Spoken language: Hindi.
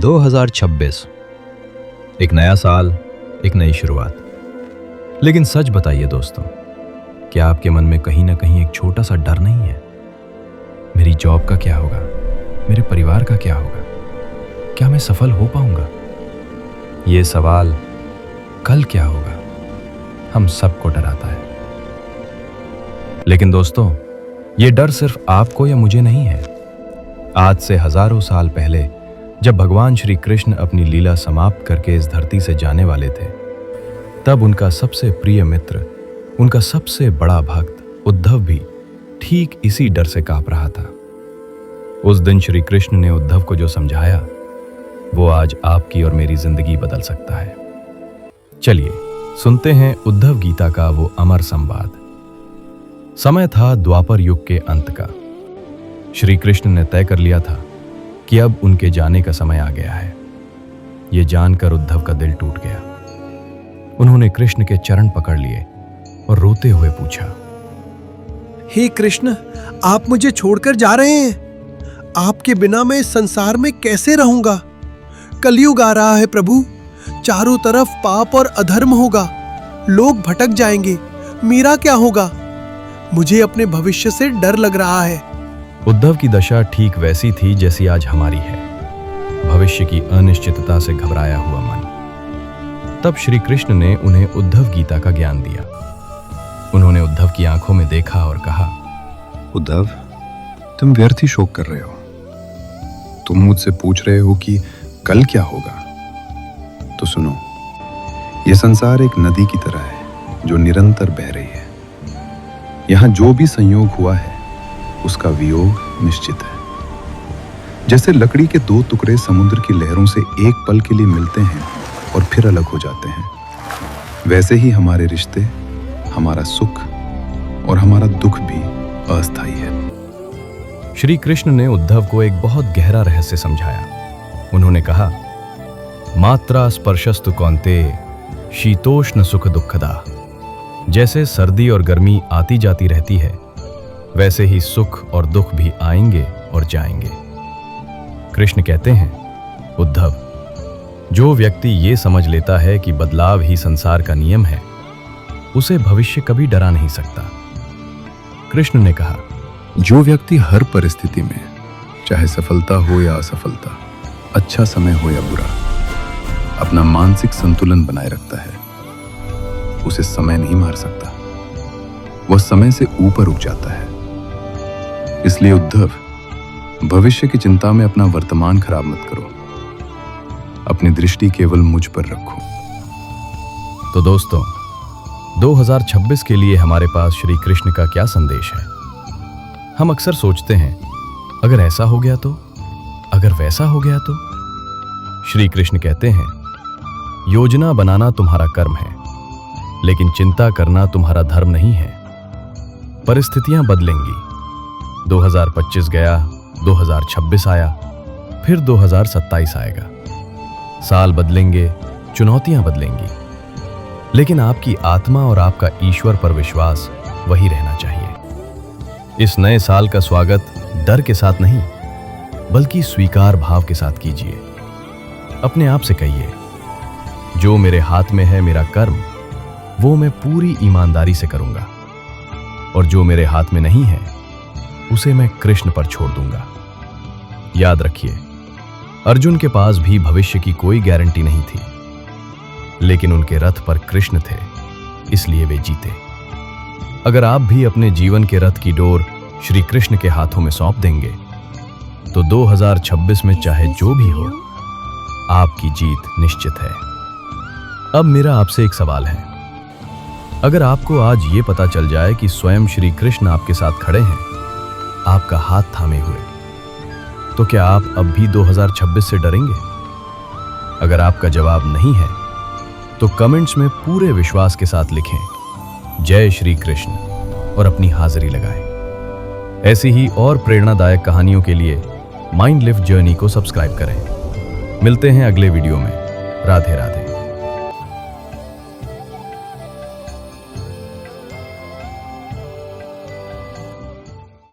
2026 एक नया साल, एक नई शुरुआत। लेकिन सच बताइए दोस्तों, क्या आपके मन में कहीं ना कहीं एक छोटा सा डर नहीं है? मेरी जॉब का क्या होगा? मेरे परिवार का क्या होगा? क्या मैं सफल हो पाऊंगा? ये सवाल कल क्या होगा, हम सबको डराता है। लेकिन दोस्तों, ये डर सिर्फ आपको या मुझे नहीं है। आज से हजारों साल पहले जब भगवान श्री कृष्ण अपनी लीला समाप्त करके इस धरती से जाने वाले थे, तब उनका सबसे प्रिय मित्र, उनका सबसे बड़ा भक्त उद्धव भी ठीक इसी डर से कांप रहा था। उस दिन श्री कृष्ण ने उद्धव को जो समझाया, वो आज आपकी और मेरी जिंदगी बदल सकता है। चलिए सुनते हैं उद्धव गीता का वो अमर संवाद। समय था द्वापर युग के अंत का। श्री कृष्ण ने तय कर लिया था कि अब उनके जाने का समय आ गया है। ये जानकर उद्धव का दिल टूट गया। उन्होंने कृष्ण के चरण पकड़ लिए और रोते हुए पूछा, हे कृष्ण, आप मुझे छोड़कर जा रहे हैं? आपके बिना मैं इस संसार में कैसे रहूंगा? कलयुग आ रहा है प्रभु, चारों तरफ पाप और अधर्म होगा, लोग भटक जाएंगे, मेरा क्या होगा? मुझे अपने भविष्य से डर लग रहा है। उद्धव की दशा ठीक वैसी थी जैसी आज हमारी है, भविष्य की अनिश्चितता से घबराया हुआ मन। तब श्री कृष्ण ने उन्हें उद्धव गीता का ज्ञान दिया। उन्होंने उद्धव की आंखों में देखा और कहा, उद्धव, तुम व्यर्थ ही शोक कर रहे हो। तुम मुझसे पूछ रहे हो कि कल क्या होगा। तो सुनो, यह संसार एक नदी की तरह है जो निरंतर बह रही है। यहां जो भी संयोग हुआ है उसका वियोग निश्चित है। जैसे लकड़ी के दो टुकड़े समुद्र की लहरों से एक पल के लिए मिलते हैं और फिर अलग हो जाते हैं, वैसे ही हमारे रिश्ते, हमारा सुख और हमारा दुख भी अस्थायी है। श्री कृष्ण ने उद्धव को एक बहुत गहरा रहस्य समझाया। उन्होंने कहा, मात्रा स्पर्शस्तु कौन्तेय शीतोष्ण सुख दुखदा। जैसे सर्दी और गर्मी आती जाती रहती है, वैसे ही सुख और दुख भी आएंगे और जाएंगे। कृष्ण कहते हैं, उद्धव, जो व्यक्ति ये समझ लेता है कि बदलाव ही संसार का नियम है, उसे भविष्य कभी डरा नहीं सकता। कृष्ण ने कहा, जो व्यक्ति हर परिस्थिति में, चाहे सफलता हो या असफलता, अच्छा समय हो या बुरा, अपना मानसिक संतुलन बनाए रखता है, उसे समय नहीं मार सकता। वह समय से ऊपर उठ जाता है। इसलिए उद्धव, भविष्य की चिंता में अपना वर्तमान खराब मत करो। अपनी दृष्टि केवल मुझ पर रखो। तो दोस्तों, 2026 के लिए हमारे पास श्री कृष्ण का क्या संदेश है? हम अक्सर सोचते हैं, अगर ऐसा हो गया तो, अगर वैसा हो गया तो। श्री कृष्ण कहते हैं, योजना बनाना तुम्हारा कर्म है, लेकिन चिंता करना तुम्हारा धर्म नहीं है। परिस्थितियां बदलेंगी। 2025 गया, 2026 आया, फिर 2027 आएगा। साल बदलेंगे, चुनौतियां बदलेंगी, लेकिन आपकी आत्मा और आपका ईश्वर पर विश्वास वही रहना चाहिए। इस नए साल का स्वागत डर के साथ नहीं, बल्कि स्वीकार भाव के साथ कीजिए। अपने आप से कहिए, जो मेरे हाथ में है मेरा कर्म, वो मैं पूरी ईमानदारी से करूंगा, और जो मेरे हाथ में नहीं है उसे मैं कृष्ण पर छोड़ दूंगा। याद रखिए, अर्जुन के पास भी भविष्य की कोई गारंटी नहीं थी, लेकिन उनके रथ पर कृष्ण थे, इसलिए वे जीते। अगर आप भी अपने जीवन के रथ की डोर श्री कृष्ण के हाथों में सौंप देंगे, तो 2026 में चाहे जो भी हो, आपकी जीत निश्चित है। अब मेरा आपसे एक सवाल है, अगर आपको आज ये पता चल जाए कि स्वयं श्री कृष्ण आपके साथ खड़े हैं, आपका हाथ थामे हुए, तो क्या आप अब भी 2026 से डरेंगे? अगर आपका जवाब नहीं है, तो कमेंट्स में पूरे विश्वास के साथ लिखें, जय श्री कृष्ण, और अपनी हाजिरी लगाएं। ऐसी ही और प्रेरणादायक कहानियों के लिए माइंड लिफ्ट जर्नी को सब्सक्राइब करें। मिलते हैं अगले वीडियो में। राधे राधे।